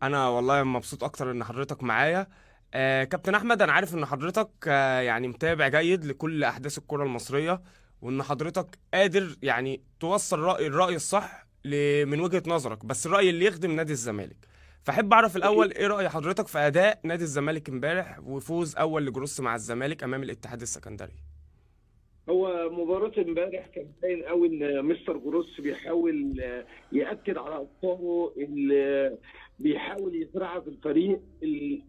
انا والله مبسوط اكتر ان حضرتك معايا. كابتن احمد، انا عارف ان حضرتك يعني متابع جيد لكل احداث الكرة المصرية، وان حضرتك قادر يعني توصل الرأي الصح من وجهة نظرك، بس الرأي اللي يخدم نادي الزمالك. فاحب اعرف أكيد. الاول ايه رأي حضرتك في اداء نادي الزمالك امبارح وفوز اول لجروس مع الزمالك امام الاتحاد السكندري. هو مباراة امبارح كان باين قوي ان مستر جروس بيحاول يأكد على افكاره اللي بيحاول يزرعها في الفريق.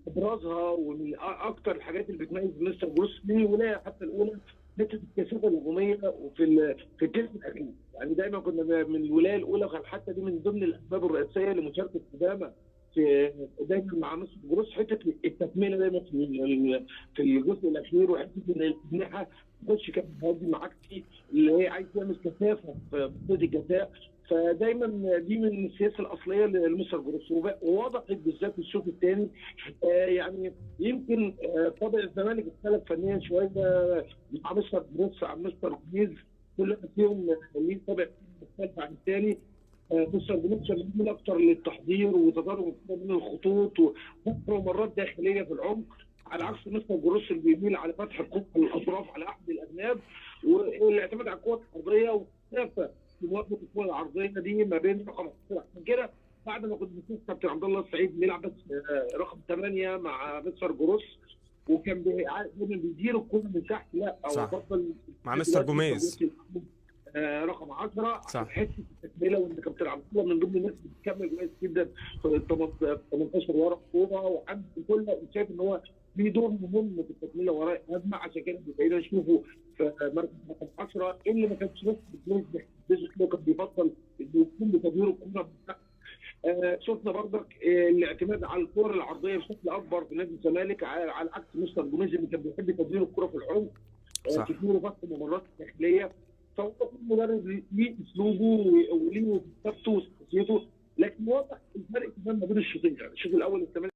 ابرزها ومن اكتر الحاجات اللي بتميز مستر جروس من الولايه حتى الاولى حته الكثافه الهجوميه وفي في الثلث الاخير. يعني دايما كنا من الولايه الاولى، وكان حتى دي من ضمن الاسباب الرئيسيه لمشاركه قدامى في دايما مع مستر جروس، حته التكمله دايما في الجزء الاخير، وحته ان الاجنحه تخش كان هادي معاك فيه اللي هي عايز تعمل كثافه في منطقه الجزاء. فدايما دي من السياسه الاصليه لمستر جروس، ووضحت بالذات في الشوط الثاني. يعني يمكن طابع الزمالك اختلف فنيا شويه مع مستر جروس عن مستر جوميز. كل واحد فيهم ليه طابع مختلف عن الثاني. مستر جوميز كان بيميل اكثر للتحضير وتدرج من الخطوط ومرات داخليه في العمق، على اه. عكس مثلا جروس اللي بيميل على فتح الكره الاطراف على احد الاجناب، والاعتماد على الكره العرضيه والكثافه في مواجهه الكره العرضيه دي ما بين رقم 10. عشان كده بعد ما كنت بشوف كابتن عبد الله السعيد بيلعب بس رقم 8 مع مستر جروس، وكان بيدير الكره من تحت، لا هو صح. فضل مع مستر دلوقتي مستر جروس جوميز. يلعب رقم 10 عشان صح. حته التكمله، وان كابتن عبد الله من ضمن الناس اللي بتكمل كويس جدا في ال 18 ورا الكوره، وعنده كل شايف ان هو ليه دور مهم في التكمله وراء الهجمه. عشان كده بقينا نشوفه في مركز رقم 10 اللي ما كانش بس بيحدثه كده، كان بيبطل انه يكون بتدوير الكوره من تحت. شفنا برضك الاعتماد على الكره العرضيه بشكل اكبر في نادي الزمالك، على عكس مستر جوميز اللي كان بيحب تدوير الكره في العمق صح. كتير وفتح ممرات داخليه. فهو كل مدرب ليه اسلوبه وليه كتابته